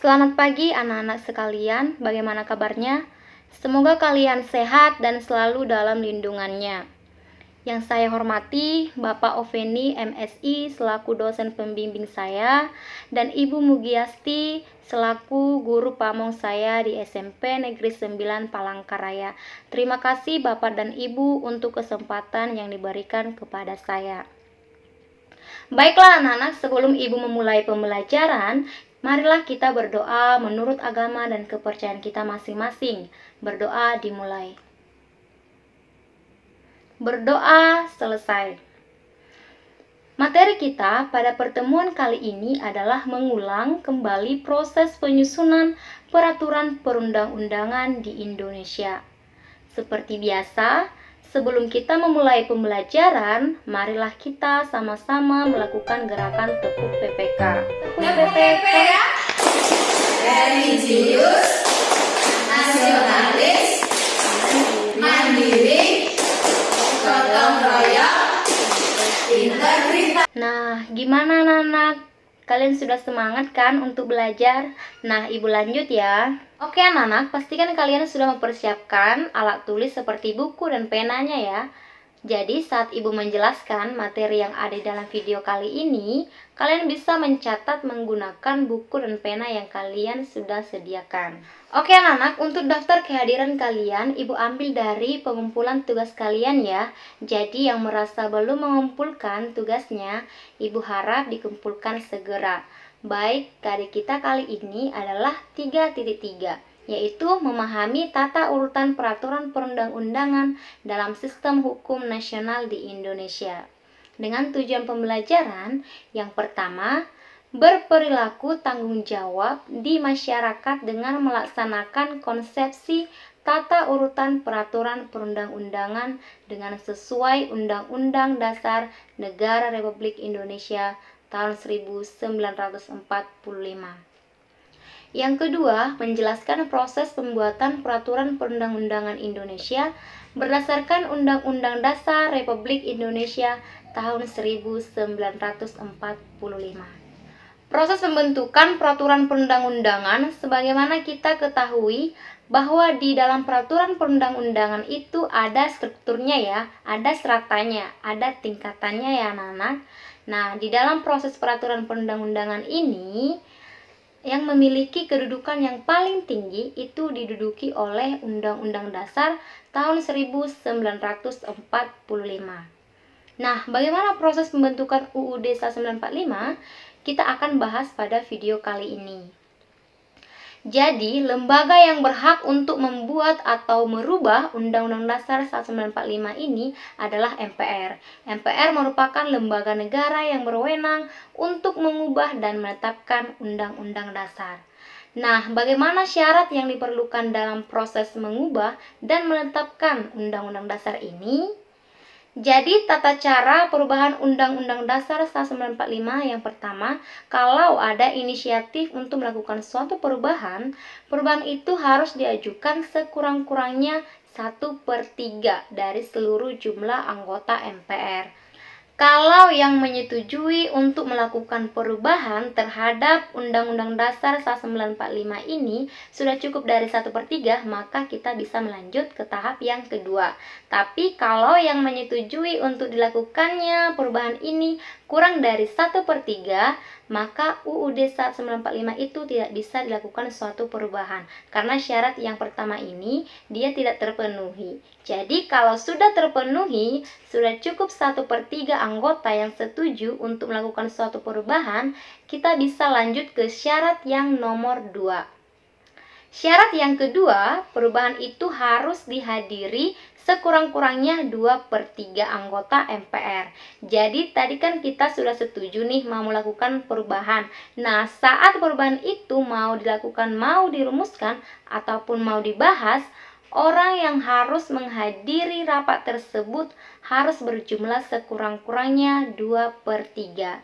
Selamat pagi anak-anak sekalian, bagaimana kabarnya? Semoga kalian sehat dan selalu dalam lindungannya. Yang saya hormati Bapak Oveni MSI selaku dosen pembimbing saya dan Ibu Mugiasti selaku guru pamong saya di SMP Negeri 9 Palangkaraya. Terima kasih Bapak dan Ibu untuk kesempatan yang diberikan kepada saya. Baiklah anak-anak, sebelum Ibu memulai pembelajaran, marilah kita berdoa menurut agama dan kepercayaan kita masing-masing. Berdoa dimulai. Berdoa selesai. Materi kita pada pertemuan kali ini adalah mengulang kembali proses penyusunan peraturan perundang-undangan di Indonesia. Seperti biasa, sebelum kita memulai pembelajaran, marilah kita sama-sama melakukan gerakan tepuk PPK. Tepuk PPK. Religius, nasionalis, mandiri, gotong royong, integritas. Nah, gimana anak-anak? Kalian sudah semangat kan untuk belajar? Nah, Ibu lanjut ya. Oke anak-anak, pastikan kalian sudah mempersiapkan alat tulis seperti buku dan penanya ya. Jadi saat Ibu menjelaskan materi yang ada dalam video kali ini, kalian bisa mencatat menggunakan buku dan pena yang kalian sudah sediakan. Oke anak-anak, untuk daftar kehadiran kalian, Ibu ambil dari pengumpulan tugas kalian ya. Jadi yang merasa belum mengumpulkan tugasnya, Ibu harap dikumpulkan segera. Baik, KD kita kali ini adalah 3.3, yaitu memahami tata urutan peraturan perundang-undangan dalam sistem hukum nasional di Indonesia. Dengan tujuan pembelajaran, yang pertama, berperilaku tanggung jawab di masyarakat dengan melaksanakan konsepsi tata urutan peraturan perundang-undangan dengan sesuai Undang-Undang Dasar Negara Republik Indonesia tahun 1945. Yang kedua, menjelaskan proses pembuatan peraturan perundang-undangan Indonesia berdasarkan Undang-Undang Dasar Republik Indonesia tahun 1945. Proses pembentukan peraturan perundang-undangan sebagaimana kita ketahui bahwa di dalam peraturan perundang-undangan itu ada strukturnya ya, ada seratanya, ada tingkatannya ya anak-anak. Nah, di dalam proses peraturan perundang-undangan ini yang memiliki kedudukan yang paling tinggi itu diduduki oleh Undang-Undang Dasar tahun 1945. Nah, bagaimana proses pembentukan UUD 1945? Kita akan bahas pada video kali ini. Jadi, lembaga yang berhak untuk membuat atau merubah Undang-Undang Dasar 1945 ini adalah MPR. MPR merupakan lembaga negara yang berwenang untuk mengubah dan menetapkan Undang-Undang Dasar. Nah, bagaimana syarat yang diperlukan dalam proses mengubah dan menetapkan Undang-Undang Dasar ini? Jadi, tata cara perubahan Undang-Undang Dasar 1945 yang pertama, kalau ada inisiatif untuk melakukan suatu perubahan, perubahan itu harus diajukan sekurang-kurangnya 1/3 dari seluruh jumlah anggota MPR. Kalau yang menyetujui untuk melakukan perubahan terhadap Undang-Undang Dasar 1945 ini sudah cukup dari 1/3, maka kita bisa melanjut ke tahap yang kedua. Tapi kalau yang menyetujui untuk dilakukannya perubahan ini kurang dari 1/3, maka UUD 1945 itu tidak bisa dilakukan suatu perubahan karena syarat yang pertama ini dia tidak terpenuhi. Jadi kalau sudah terpenuhi, sudah cukup 1/3 anggota yang setuju untuk melakukan suatu perubahan, kita bisa lanjut ke syarat yang nomor 2. Syarat yang kedua, perubahan itu harus dihadiri sekurang-kurangnya 2/3 anggota MPR. Jadi tadi kan kita sudah setuju nih mau melakukan perubahan. Nah, saat perubahan itu mau dilakukan, mau dirumuskan, ataupun mau dibahas, orang yang harus menghadiri rapat tersebut harus berjumlah sekurang-kurangnya 2/3.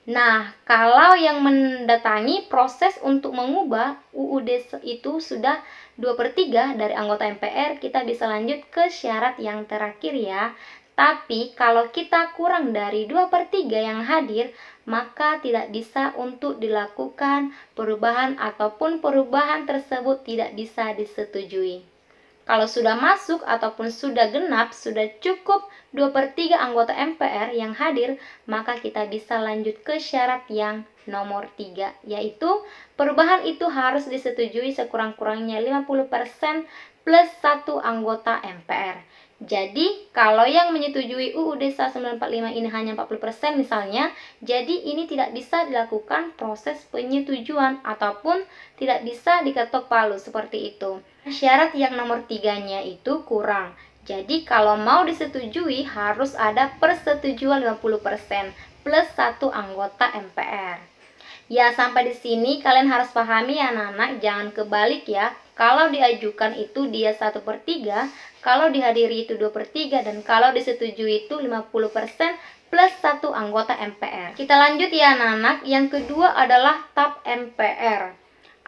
Nah, kalau yang mendatangi proses untuk mengubah UUD itu sudah 2/3 dari anggota MPR, kita bisa lanjut ke syarat yang terakhir ya. Tapi kalau kita kurang dari 2/3 yang hadir, maka tidak bisa untuk dilakukan perubahan ataupun perubahan tersebut tidak bisa disetujui. Kalau sudah masuk ataupun sudah genap, sudah cukup 2/3 anggota MPR yang hadir, maka kita bisa lanjut ke syarat yang nomor 3, yaitu perubahan itu harus disetujui sekurang-kurangnya 50% plus 1 anggota MPR. Jadi, kalau yang menyetujui UUD 1945 ini hanya 40% misalnya, jadi ini tidak bisa dilakukan proses penyetujuan ataupun tidak bisa diketok palu seperti itu. Syarat yang nomor 3-nya itu kurang. Jadi, kalau mau disetujui harus ada persetujuan 50% plus 1 anggota MPR. Ya, sampai di sini kalian harus pahami ya anak-anak, jangan kebalik ya. Kalau diajukan itu dia 1/3, kalau dihadiri itu 2/3, dan kalau disetujui itu 50% plus 1 anggota MPR. Kita lanjut ya anak-anak, yang kedua adalah TAP MPR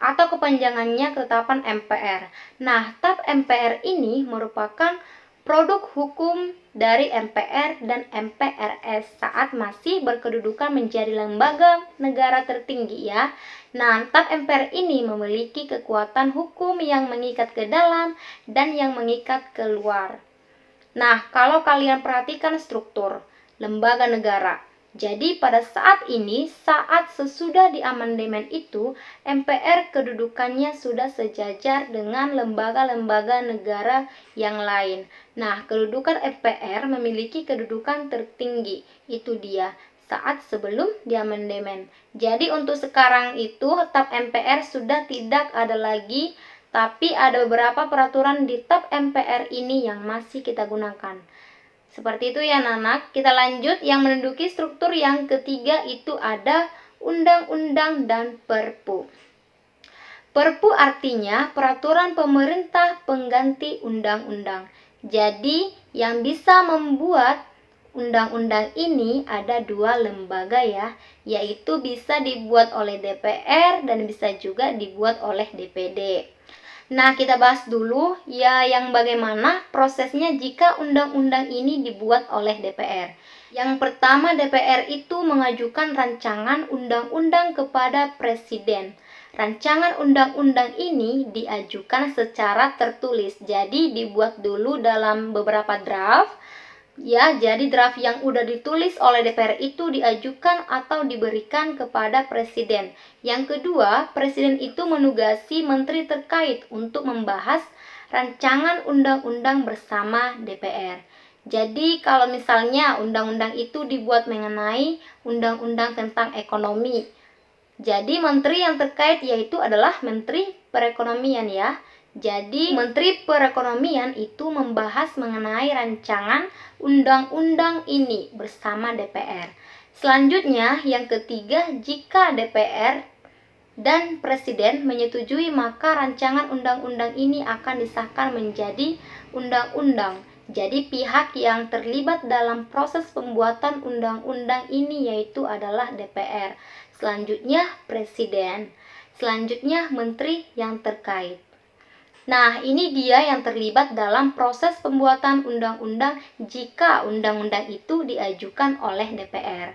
atau kepanjangannya ketetapan MPR. Nah, TAP MPR ini merupakan produk hukum dari MPR dan MPRS saat masih berkedudukan menjadi lembaga negara tertinggi ya. Nah, TAP MPR ini memiliki kekuatan hukum yang mengikat ke dalam dan yang mengikat ke luar. Nah, kalau kalian perhatikan struktur lembaga negara, jadi pada saat ini, saat sesudah diamandemen itu, MPR kedudukannya sudah sejajar dengan lembaga-lembaga negara yang lain. Nah, kedudukan MPR memiliki kedudukan tertinggi, itu dia, saat sebelum diamandemen. Jadi untuk sekarang itu, TAP MPR sudah tidak ada lagi, tapi ada beberapa peraturan di TAP MPR ini yang masih kita gunakan. Seperti itu ya anak-anak. Kita lanjut, yang menduduki struktur yang ketiga itu ada undang-undang dan perpu. Perpu artinya peraturan pemerintah pengganti undang-undang. Jadi yang bisa membuat undang-undang ini ada 2 lembaga ya, yaitu bisa dibuat oleh DPR dan bisa juga dibuat oleh DPD. Nah, kita bahas dulu ya yang bagaimana prosesnya jika undang-undang ini dibuat oleh DPR. Yang pertama, DPR itu mengajukan rancangan undang-undang kepada Presiden. Rancangan undang-undang ini diajukan secara tertulis. Jadi dibuat dulu dalam beberapa draft. Ya, jadi draft yang udah ditulis oleh DPR itu diajukan atau diberikan kepada Presiden. Yang kedua, Presiden itu menugasi menteri terkait untuk membahas rancangan undang-undang bersama DPR. Jadi, kalau misalnya undang-undang itu dibuat mengenai undang-undang tentang ekonomi, jadi menteri yang terkait yaitu adalah Menteri Perekonomian ya. Jadi, Menteri Perekonomian itu membahas mengenai rancangan undang-undang ini bersama DPR. Selanjutnya, yang ketiga, jika DPR dan Presiden menyetujui, maka rancangan undang-undang ini akan disahkan menjadi undang-undang. Jadi, pihak yang terlibat dalam proses pembuatan undang-undang ini yaitu adalah DPR. Selanjutnya, Presiden. Selanjutnya, menteri yang terkait. Nah, ini dia yang terlibat dalam proses pembuatan undang-undang jika undang-undang itu diajukan oleh DPR.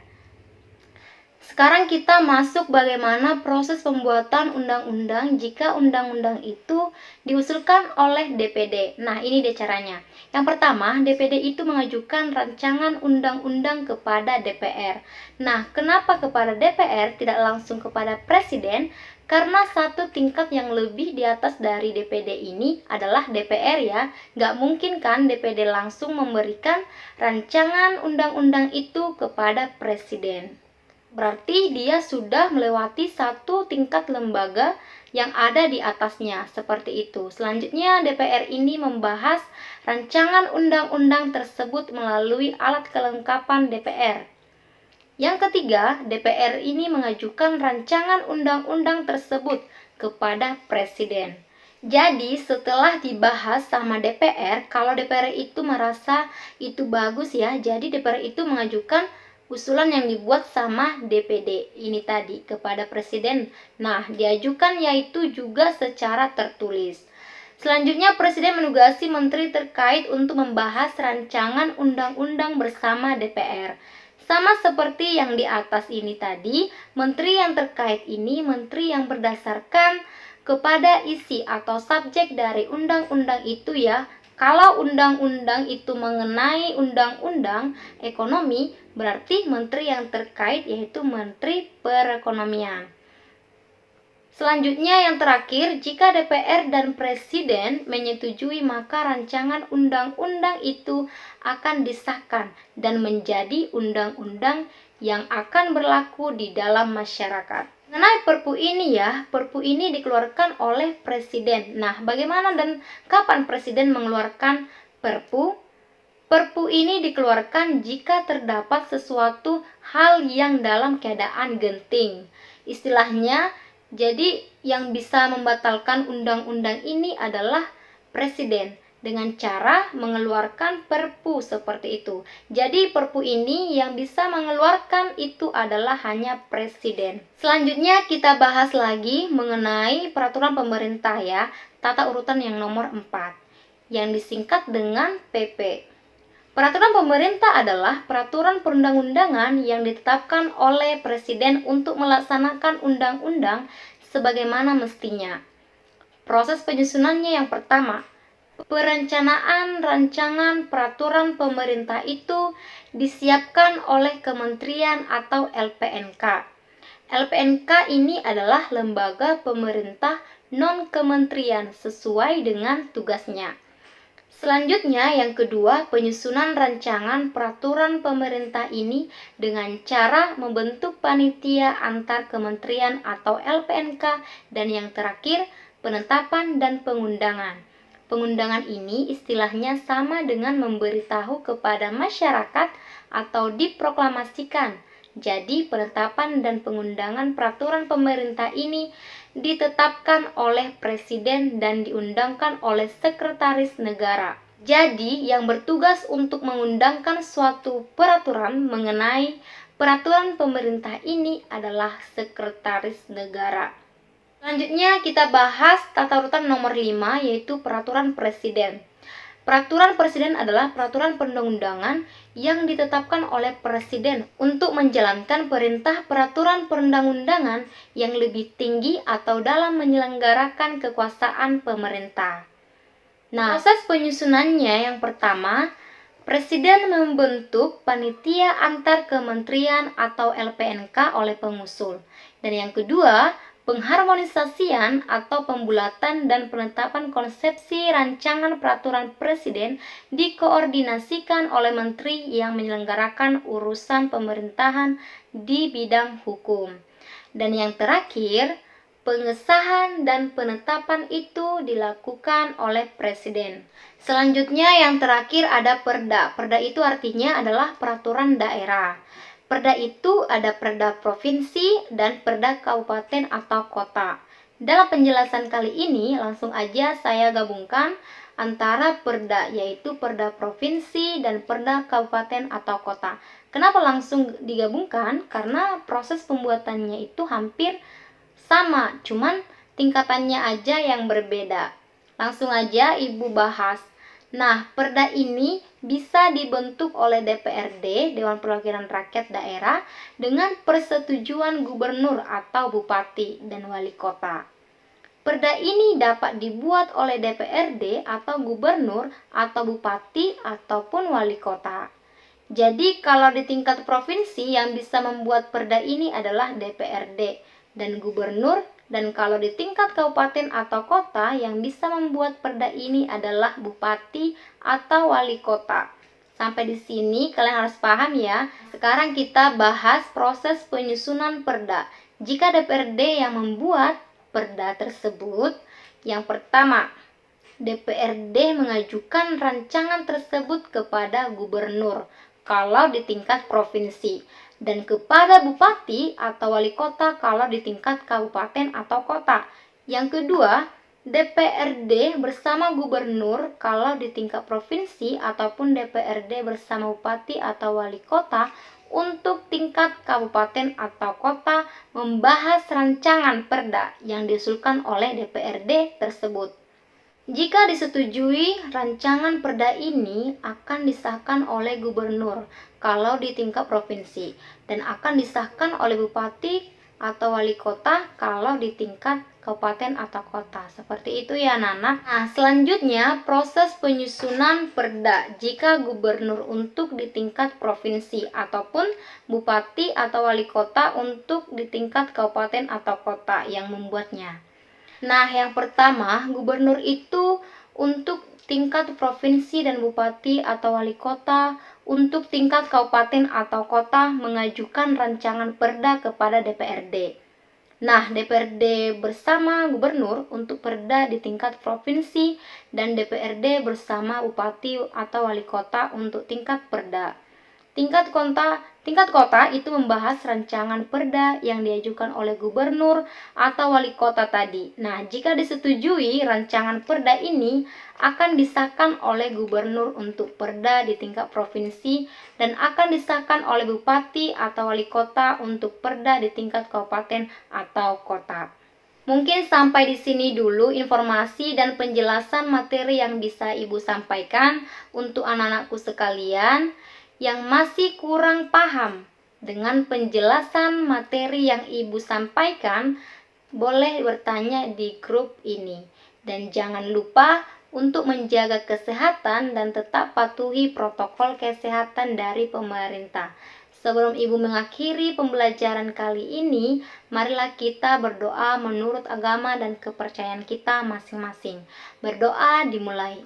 Sekarang kita masuk bagaimana proses pembuatan undang-undang jika undang-undang itu diusulkan oleh DPD. Nah, ini dia caranya. Yang pertama, DPD itu mengajukan rancangan undang-undang kepada DPR. Nah, kenapa kepada DPR tidak langsung kepada Presiden? Karena satu tingkat yang lebih di atas dari DPD ini adalah DPR ya. Nggak mungkin kan DPD langsung memberikan rancangan undang-undang itu kepada Presiden. Berarti dia sudah melewati satu tingkat lembaga yang ada di atasnya, seperti itu. Selanjutnya, DPR ini membahas rancangan undang-undang tersebut melalui alat kelengkapan DPR. Yang ketiga, DPR ini mengajukan rancangan undang-undang tersebut kepada Presiden. Jadi, setelah dibahas sama DPR, kalau DPR itu merasa itu bagus ya, jadi DPR itu mengajukan usulan yang dibuat sama DPD ini tadi kepada Presiden. Nah, diajukan yaitu juga secara tertulis. Selanjutnya, Presiden menugasi menteri terkait untuk membahas rancangan undang-undang bersama DPR. Sama seperti yang di atas ini tadi, menteri yang terkait ini menteri yang berdasarkan kepada isi atau subjek dari undang-undang itu ya. Kalau undang-undang itu mengenai undang-undang ekonomi, berarti menteri yang terkait yaitu Menteri Perekonomian. Selanjutnya yang terakhir, jika DPR dan Presiden menyetujui maka rancangan undang-undang itu akan disahkan dan menjadi undang-undang yang akan berlaku di dalam masyarakat. Mengenai Perpu ini ya, Perpu ini dikeluarkan oleh Presiden. Nah, bagaimana dan kapan Presiden mengeluarkan Perpu? Perpu ini dikeluarkan jika terdapat sesuatu hal yang dalam keadaan genting. Istilahnya, jadi yang bisa membatalkan undang-undang ini adalah Presiden dengan cara mengeluarkan Perpu seperti itu. Jadi Perpu ini yang bisa mengeluarkan itu adalah hanya Presiden. Selanjutnya kita bahas lagi mengenai peraturan pemerintah ya, tata urutan yang nomor 4 yang disingkat dengan PP. Peraturan pemerintah adalah peraturan perundang-undangan yang ditetapkan oleh Presiden untuk melaksanakan undang-undang sebagaimana mestinya. Proses penyusunannya yang pertama, perencanaan rancangan peraturan pemerintah itu disiapkan oleh Kementerian atau LPNK. LPNK ini adalah lembaga pemerintah non-kementerian sesuai dengan tugasnya. Selanjutnya, yang kedua, penyusunan rancangan peraturan pemerintah ini dengan cara membentuk panitia antar kementerian atau LPNK, dan yang terakhir, penetapan dan pengundangan. Pengundangan ini istilahnya sama dengan memberitahu kepada masyarakat atau diproklamasikan. Jadi, penetapan dan pengundangan peraturan pemerintah ini ditetapkan oleh Presiden dan diundangkan oleh Sekretaris Negara. Jadi, yang bertugas untuk mengundangkan suatu peraturan mengenai peraturan pemerintah ini adalah Sekretaris Negara. Selanjutnya kita bahas tata urutan nomor 5 yaitu peraturan Presiden. Peraturan Presiden adalah peraturan perundang-undangan yang ditetapkan oleh Presiden untuk menjalankan perintah peraturan perundang-undangan yang lebih tinggi atau dalam menyelenggarakan kekuasaan pemerintah. Nah, proses penyusunannya yang pertama, Presiden membentuk panitia antar kementerian atau LPNK oleh pengusul. Dan yang kedua, pengharmonisasian atau pembulatan dan penetapan konsepsi rancangan peraturan Presiden dikoordinasikan oleh menteri yang menyelenggarakan urusan pemerintahan di bidang hukum. Dan yang terakhir, pengesahan dan penetapan itu dilakukan oleh Presiden. Selanjutnya yang terakhir ada Perda. Perda itu artinya adalah peraturan daerah. Perda itu ada perda provinsi dan perda kabupaten atau kota. Dalam penjelasan kali ini langsung aja saya gabungkan antara perda, yaitu perda provinsi dan perda kabupaten atau kota. Kenapa langsung digabungkan? Karena proses pembuatannya itu hampir sama, cuman tingkatannya aja yang berbeda. Langsung aja Ibu bahas. Nah, perda ini bisa dibentuk oleh DPRD, Dewan Perwakilan Rakyat Daerah, dengan persetujuan gubernur atau bupati dan wali kota. Perda ini dapat dibuat oleh DPRD atau gubernur atau bupati ataupun wali kota. Jadi, kalau di tingkat provinsi yang bisa membuat perda ini adalah DPRD dan gubernur, dan kalau di tingkat kabupaten atau kota yang bisa membuat perda ini adalah bupati atau wali kota. Sampai di sini kalian harus paham ya. Sekarang kita bahas proses penyusunan perda. Jika DPRD yang membuat perda tersebut, yang pertama, DPRD mengajukan rancangan tersebut kepada gubernur kalau di tingkat provinsi, dan kepada bupati atau wali kota kalau di tingkat kabupaten atau kota. Yang kedua, DPRD bersama gubernur kalau di tingkat provinsi ataupun DPRD bersama bupati atau wali kota untuk tingkat kabupaten atau kota membahas rancangan perda yang diusulkan oleh DPRD tersebut. Jika disetujui, rancangan perda ini akan disahkan oleh gubernur kalau di tingkat provinsi, dan akan disahkan oleh bupati atau wali kota kalau di tingkat kabupaten atau kota. Seperti itu ya anak-anak. Nah, selanjutnya proses penyusunan perda jika gubernur untuk di tingkat provinsi ataupun bupati atau wali kota untuk di tingkat kabupaten atau kota yang membuatnya. Nah, yang pertama, gubernur itu untuk tingkat provinsi dan bupati atau wali kota, untuk tingkat kabupaten atau kota mengajukan rancangan perda kepada DPRD. Nah, DPRD bersama gubernur untuk perda di tingkat provinsi dan DPRD bersama bupati atau wali kota untuk tingkat perda. Tingkat kota itu membahas rancangan perda yang diajukan oleh gubernur atau wali kota tadi. Nah, jika disetujui, rancangan perda ini akan disahkan oleh gubernur untuk perda di tingkat provinsi dan akan disahkan oleh bupati atau wali kota untuk perda di tingkat kabupaten atau kota. Mungkin sampai di sini dulu informasi dan penjelasan materi yang bisa Ibu sampaikan untuk anak-anakku sekalian. Yang masih kurang paham dengan penjelasan materi yang Ibu sampaikan, boleh bertanya di grup ini. Dan jangan lupa untuk menjaga kesehatan dan tetap patuhi protokol kesehatan dari pemerintah. Sebelum Ibu mengakhiri pembelajaran kali ini, marilah kita berdoa menurut agama dan kepercayaan kita masing-masing. Berdoa dimulai.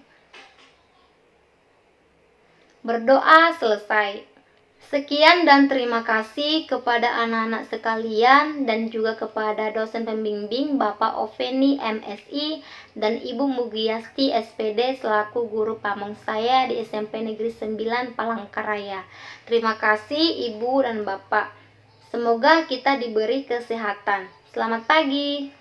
Berdoa selesai. Sekian dan terima kasih kepada anak-anak sekalian dan juga kepada dosen pembimbing Bapak Oveni MSI dan Ibu Mugiasti SPD selaku guru pamong saya di SMP Negeri 9 Palangkaraya. Terima kasih Ibu dan Bapak. Semoga kita diberi kesehatan. Selamat pagi.